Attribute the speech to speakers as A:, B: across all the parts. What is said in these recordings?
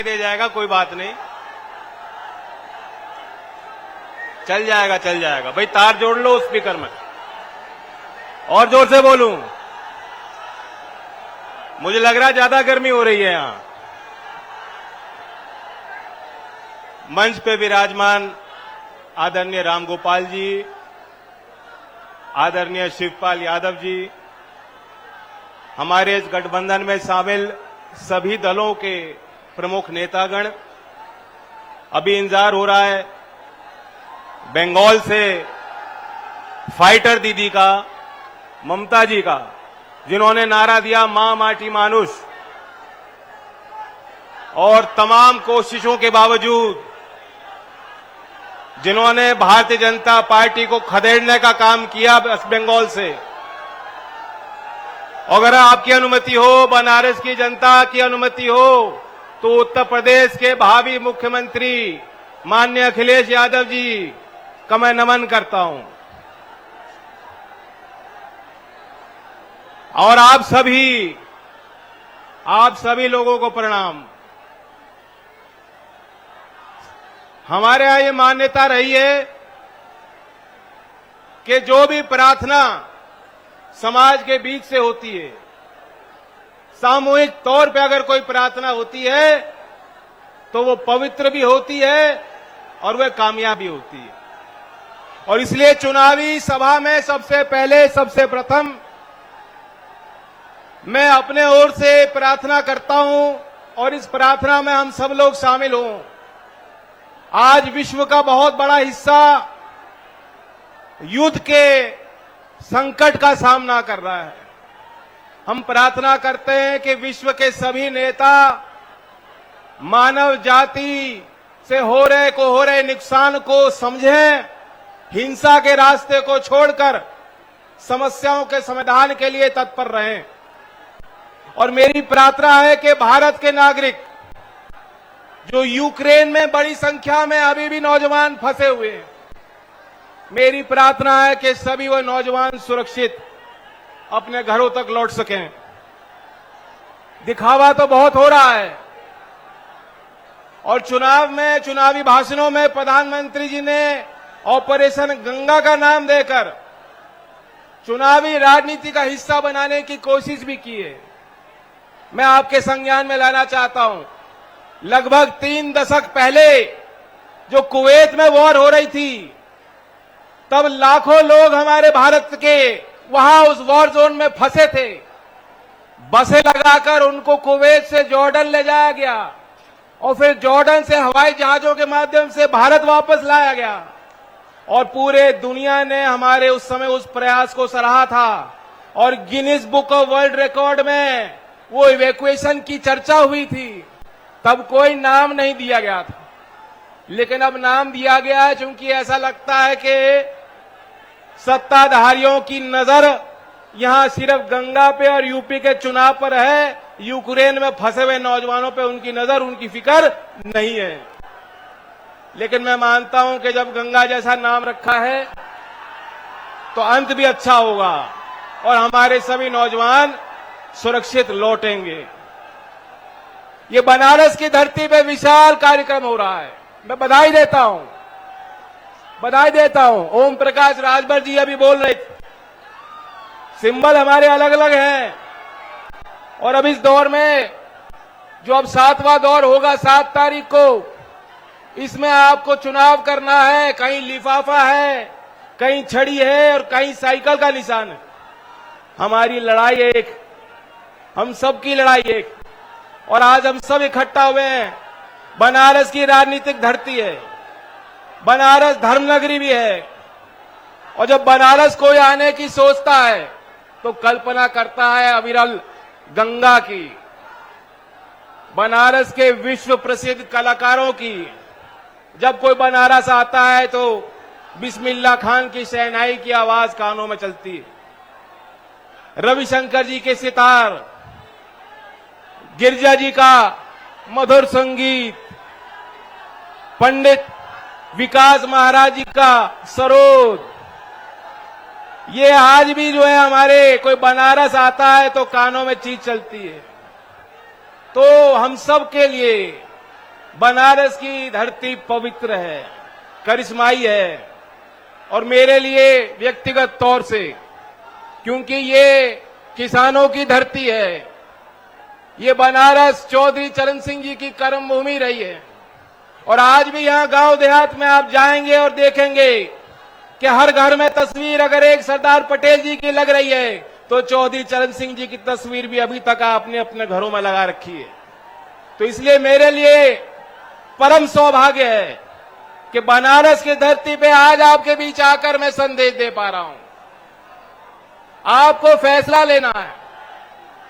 A: दे जाएगा, कोई बात नहीं, चल जाएगा चल जाएगा। भाई तार जोड़ लो स्पीकर में, और जोर से बोलूं, मुझे लग रहा है ज्यादा गर्मी हो रही है यहां। मंच पे विराजमान आदरणीय रामगोपाल जी, आदरणीय शिवपाल यादव जी, हमारे इस गठबंधन में शामिल सभी दलों के प्रमुख नेतागण, अभी इंतजार हो रहा है बंगाल से फाइटर दीदी का, ममता जी का, जिन्होंने नारा दिया मां माटी मानुष, और तमाम कोशिशों के बावजूद जिन्होंने भारतीय जनता पार्टी को खदेड़ने का काम किया वेस्ट बंगाल से। अगर आपकी अनुमति हो, बनारस की जनता की अनुमति हो, तो उत्तर प्रदेश के भावी मुख्यमंत्री माननीय अखिलेश यादव जी का मैं नमन करता हूं। और आप सभी लोगों को प्रणाम। हमारे यहां ये मान्यता रही है कि जो भी प्रार्थना समाज के बीच से होती है, सामूहिक तौर पे अगर कोई प्रार्थना होती है तो वो पवित्र भी होती है और वह कामयाब भी होती है। और इसलिए चुनावी सभा में सबसे प्रथम मैं अपने ओर से प्रार्थना करता हूं, और इस प्रार्थना में हम सब लोग शामिल हों। आज विश्व का बहुत बड़ा हिस्सा युद्ध के संकट का सामना कर रहा है। हम प्रार्थना करते हैं कि विश्व के सभी नेता मानव जाति से हो रहे नुकसान को समझें, हिंसा के रास्ते को छोड़कर समस्याओं के समाधान के लिए तत्पर रहें। और मेरी प्रार्थना है कि भारत के नागरिक जो यूक्रेन में बड़ी संख्या में अभी भी नौजवान फंसे हुए हैं, मेरी प्रार्थना है कि सभी वो नौजवान सुरक्षित अपने घरों तक लौट सकें। दिखावा तो बहुत हो रहा है, और चुनावी भाषणों में प्रधानमंत्री जी ने ऑपरेशन गंगा का नाम देकर चुनावी राजनीति का हिस्सा बनाने की कोशिश भी की है। मैं आपके संज्ञान में लाना चाहता हूं, लगभग 3 दशक पहले जो कुवैत में वॉर हो रही थी, तब लाखों लोग हमारे भारत के वहां उस वॉर जोन में फंसे थे। बसें लगाकर उनको कुवैत से जॉर्डन ले जाया गया, और फिर जॉर्डन से हवाई जहाजों के माध्यम से भारत वापस लाया गया। और पूरे दुनिया ने हमारे उस समय उस प्रयास को सराहा था, और Guinness book of world record में वो इवैक्यूएशन की चर्चा हुई थी। तब कोई नाम नहीं दिया गया था, लेकिन अब नाम दिया गया है, क्योंकि ऐसा लगता है कि सत्ताधारियों की नजर यहां सिर्फ गंगा पे और यूपी के चुनाव पर है। यूक्रेन में फंसे हुए नौजवानों पे उनकी नजर, उनकी फिक्र नहीं है। लेकिन मैं मानता हूं कि जब गंगा जैसा नाम रखा है तो अंत भी अच्छा होगा, और हमारे सभी नौजवान सुरक्षित लौटेंगे। ये बनारस की धरती पे विशाल कार्यक्रम हो रहा है। मैं बधाई देता हूं। ओम प्रकाश राजभर जी अभी बोल रहे थे, सिंबल हमारे अलग अलग हैं, और अब इस दौर में जो अब 7वां दौर होगा 7 तारीख को, इसमें आपको चुनाव करना है। कहीं लिफाफा है, कहीं छड़ी है, और कहीं साइकिल का निशान है। हमारी लड़ाई एक, हम सबकी लड़ाई एक, और आज हम सब इकट्ठा हुए हैं। बनारस की राजनीतिक धरती है, बनारस धर्मनगरी भी है, और जब बनारस कोई आने की सोचता है तो कल्पना करता है अविरल गंगा की, बनारस के विश्व प्रसिद्ध कलाकारों की। जब कोई बनारस आता है तो बिस्मिल्लाह खान की शहनाई की आवाज कानों में चलती है, रविशंकर जी के सितार, गिरजा जी का मधुर संगीत, पंडित विकास महाराज जी का सरोद, ये आज भी जो है हमारे कोई बनारस आता है तो कानों में चीज चलती है। तो हम सब के लिए बनारस की धरती पवित्र है, करिश्माई है, और मेरे लिए व्यक्तिगत तौर से, क्योंकि ये किसानों की धरती है, ये बनारस चौधरी चरण सिंह जी की कर्मभूमि रही है। और आज भी यहां गांव देहात में आप जाएंगे और देखेंगे कि हर घर में तस्वीर अगर एक सरदार पटेल जी की लग रही है तो चौधरी चरण सिंह जी की तस्वीर भी अभी तक आपने अपने घरों में लगा रखी है। तो इसलिए मेरे लिए परम सौभाग्य है कि बनारस की धरती पे आज आपके बीच आकर मैं संदेश दे पा रहा हूं। आपको फैसला लेना है,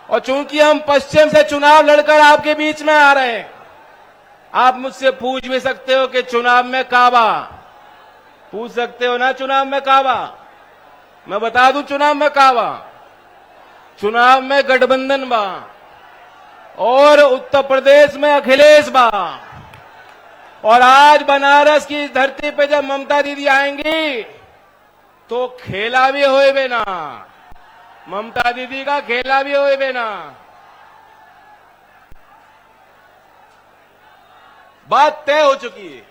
A: और चूंकि हम पश्चिम से चुनाव लड़कर आपके बीच में आ रहे हैं, आप मुझसे पूछ भी सकते हो कि चुनाव में काबा, पूछ सकते हो ना चुनाव में काबा। मैं बता दूं चुनाव में काबा, चुनाव में गठबंधन बा, और उत्तर प्रदेश में अखिलेश बा। और आज बनारस की धरती पे जब ममता दीदी आएंगी तो खेला भी होए बेना, ममता दीदी का खेला भी होए बेना। बात तय हो चुकी है।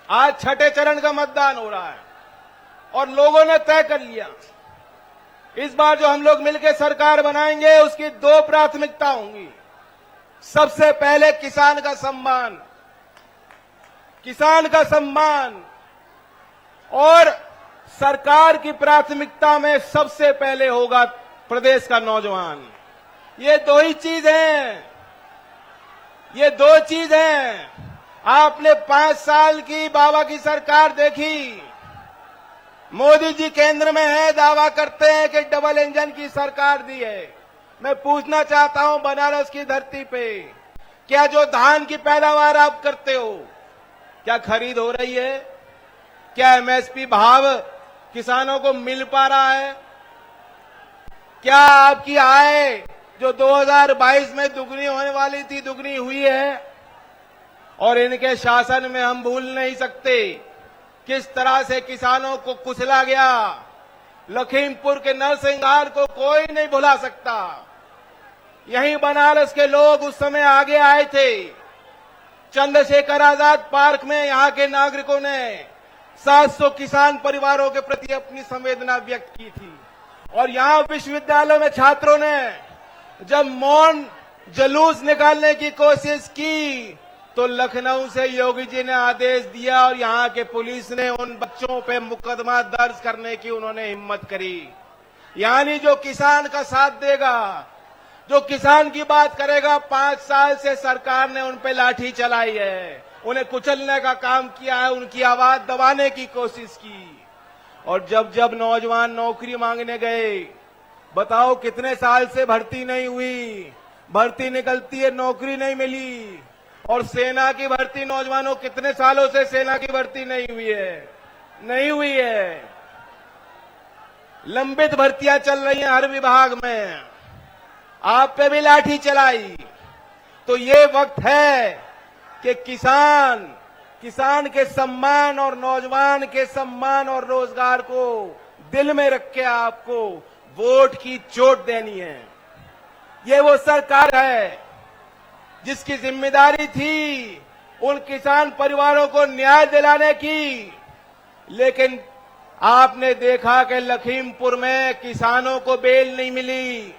A: आज छठे चरण का मतदान हो रहा है और लोगों ने तय कर लिया, इस बार जो हम लोग मिलकर सरकार बनाएंगे उसकी दो प्राथमिकता होंगी। सबसे पहले किसान का सम्मान, किसान का सम्मान, और सरकार की प्राथमिकता में सबसे पहले होगा प्रदेश का नौजवान। ये दो ही चीज हैं, ये दो चीज हैं। आपने 5 साल की बाबा की सरकार देखी, मोदी जी केंद्र में है, दावा करते हैं कि डबल इंजन की सरकार दी है। मैं पूछना चाहता हूं बनारस की धरती पे, क्या जो धान की पैदावार आप करते हो, क्या खरीद हो रही है? क्या एमएसपी भाव किसानों को मिल पा रहा है? क्या आपकी आय जो 2022 में दुगनी होने वाली थी, दुगनी हुई है? और इनके शासन में हम भूल नहीं सकते किस तरह से किसानों को कुचला गया। लखीमपुर के नरसिंहार को कोई नहीं भुला सकता। यहीं बनारस के लोग उस समय आगे आए थे। चंद्रशेखर आजाद पार्क में यहां के नागरिकों ने 700 किसान परिवारों के प्रति अपनी संवेदना व्यक्त की थी। और यहां विश्वविद्यालयों में छात्रों ने जब मौन जुलूस निकालने की कोशिश की तो लखनऊ से योगी जी ने आदेश दिया और यहां के पुलिस ने उन बच्चों पे मुकदमा दर्ज करने की उन्होंने हिम्मत करी। यानी जो किसान का साथ देगा, जो किसान की बात करेगा, 5 साल से सरकार ने उन पे लाठी चलाई है, उन्हें कुचलने का काम किया है, उनकी आवाज दबाने की कोशिश की। और जब जब नौजवान नौकरी मांगने गए, बताओ कितने साल से भर्ती नहीं हुई, भर्ती निकलती है नौकरी नहीं मिली। और सेना की भर्ती, नौजवानों कितने सालों से सेना की भर्ती नहीं हुई है, नहीं हुई है। लंबित भर्तियां चल रही हैं हर विभाग में, आप पे भी लाठी चलाई। तो ये वक्त है कि किसान के सम्मान और नौजवान के सम्मान और रोजगार को दिल में रख के आपको वोट की चोट देनी है। ये वो सरकार है जिसकी जिम्मेदारी थी उन किसान परिवारों को न्याय दिलाने की। लेकिन आपने देखा कि लखीमपुर में किसानों को बेल नहीं मिली,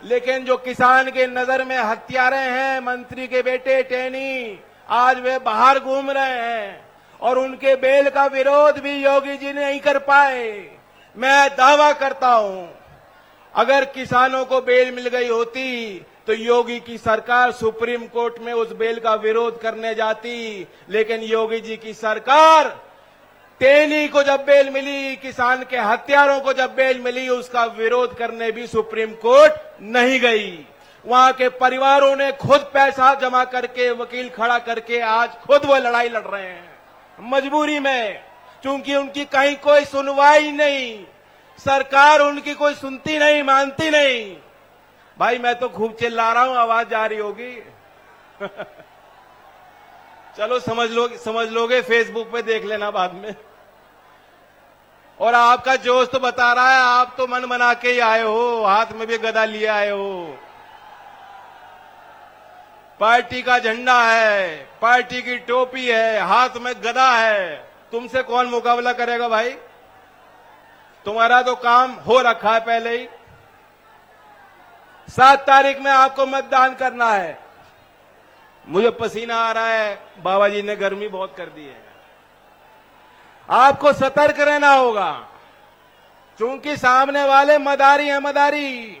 A: लेकिन जो किसान के नजर में हत्यारे हैं, मंत्री के बेटे टेनी, आज वे बाहर घूम रहे हैं और उनके बेल का विरोध भी योगी जी नहीं कर पाए। मैं दावा करता हूं, अगर किसानों को बेल मिल गई होती तो योगी की सरकार सुप्रीम कोर्ट में उस बेल का विरोध करने जाती। लेकिन योगी जी की सरकार, टेनी को जब बेल मिली, किसान के हत्यारों को जब बेल मिली, उसका विरोध करने भी सुप्रीम कोर्ट नहीं गई। वहां के परिवारों ने खुद पैसा जमा करके, वकील खड़ा करके आज खुद वो लड़ाई लड़ रहे हैं मजबूरी में, क्योंकि उनकी कहीं कोई सुनवाई नहीं, सरकार उनकी कोई सुनती नहीं, मानती नहीं। भाई मैं तो खूब चिल्ला रहा हूं, आवाज जा रही होगी चलो समझ लोगे, फेसबुक पे देख लेना बाद में। और आपका जोश तो बता रहा है, आप तो मन बना के ही आए हो, हाथ में भी गदा लिए आए हो। पार्टी का झंडा है, पार्टी की टोपी है, हाथ में गदा है। तुमसे कौन मुकाबला करेगा भाई? तुम्हारा तो काम हो रखा है पहले ही। 7 तारीख में आपको मतदान करना है। मुझे पसीना आ रहा है, बाबा जी ने गर्मी बहुत कर दी है। आपको सतर्क रहना होगा, क्योंकि सामने वाले मदारी हैं, मदारी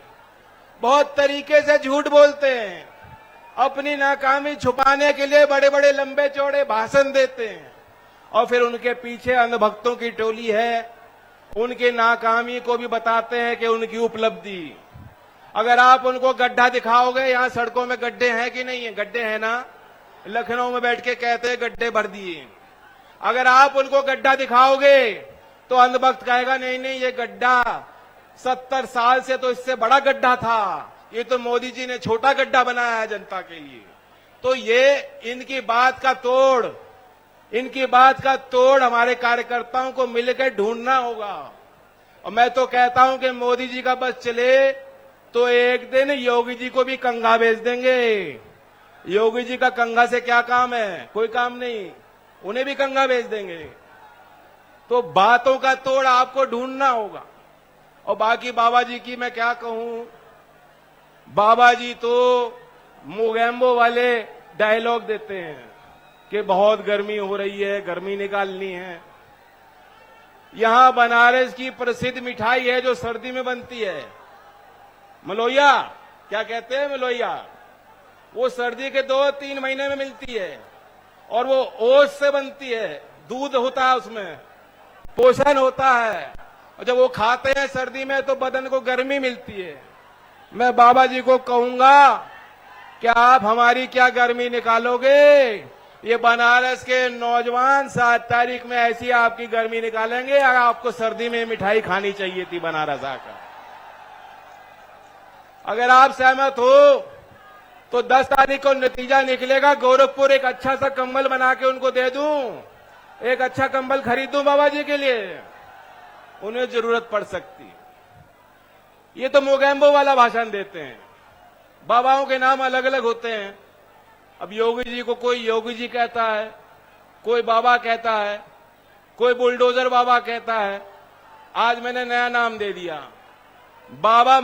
A: बहुत तरीके से झूठ बोलते हैं। अपनी नाकामी छुपाने के लिए बड़े बड़े लंबे चौड़े भाषण देते हैं और फिर उनके पीछे अंधभक्तों की टोली है। उनकी नाकामी को भी बताते हैं कि उनकी उपलब्धि। अगर आप उनको गड्ढा दिखाओगे, यहां सड़कों में गड्ढे हैं कि नहीं है? गड्ढे हैं ना? लखनऊ में बैठ के कहते हैं गड्ढे भर दिए। अगर आप उनको गड्ढा दिखाओगे तो अंधभक्त कहेगा नहीं नहीं, ये गड्ढा 70 साल से तो इससे बड़ा गड्ढा था, ये तो मोदी जी ने छोटा गड्ढा बनाया है जनता के लिए। तो ये इनकी बात का तोड़ हमारे कार्यकर्ताओं को मिलकर ढूंढना होगा। और मैं तो कहता हूं कि मोदी जी का बस चले तो एक दिन योगी जी को भी कंघा भेज देंगे। योगी जी का कंघा से क्या काम है? कोई काम नहीं, उन्हें भी कंघा भेज देंगे। तो बातों का तोड़ आपको ढूंढना होगा। और बाकी बाबा जी की मैं क्या कहूं, बाबा जी तो मोगैम्बो वाले डायलॉग देते हैं कि बहुत गर्मी हो रही है, गर्मी निकालनी है। यहां बनारस की प्रसिद्ध मिठाई है जो सर्दी में बनती है, मलोइया। क्या कहते हैं? मलोइया। वो सर्दी के 2-3 महीने में मिलती है और वो ओट्स से बनती है, दूध होता है उसमें, पोषण होता है। और जब वो खाते हैं सर्दी में तो बदन को गर्मी मिलती है। मैं बाबा जी को कहूंगा कि आप हमारी क्या गर्मी निकालोगे? ये बनारस के नौजवान 7 तारीख में ऐसी आपकी गर्मी निकालेंगे। अगर आपको सर्दी में मिठाई खानी चाहिए थी बनारस आकर। अगर आप सहमत हो तो 10 तारीख को नतीजा निकलेगा। गोरखपुर एक अच्छा सा कंबल बना के उनको दे दूं, एक अच्छा कंबल खरीदूं बाबा जी के लिए, उन्हें जरूरत पड़ सकती। ये तो मोगैम्बो वाला भाषण देते हैं। बाबाओं के नाम अलग अलग होते हैं। अब योगी जी को कोई योगी जी कहता है, कोई बाबा कहता है, कोई बुलडोजर बाबा कहता है। आज मैंने नया नाम दे दिया, बाबा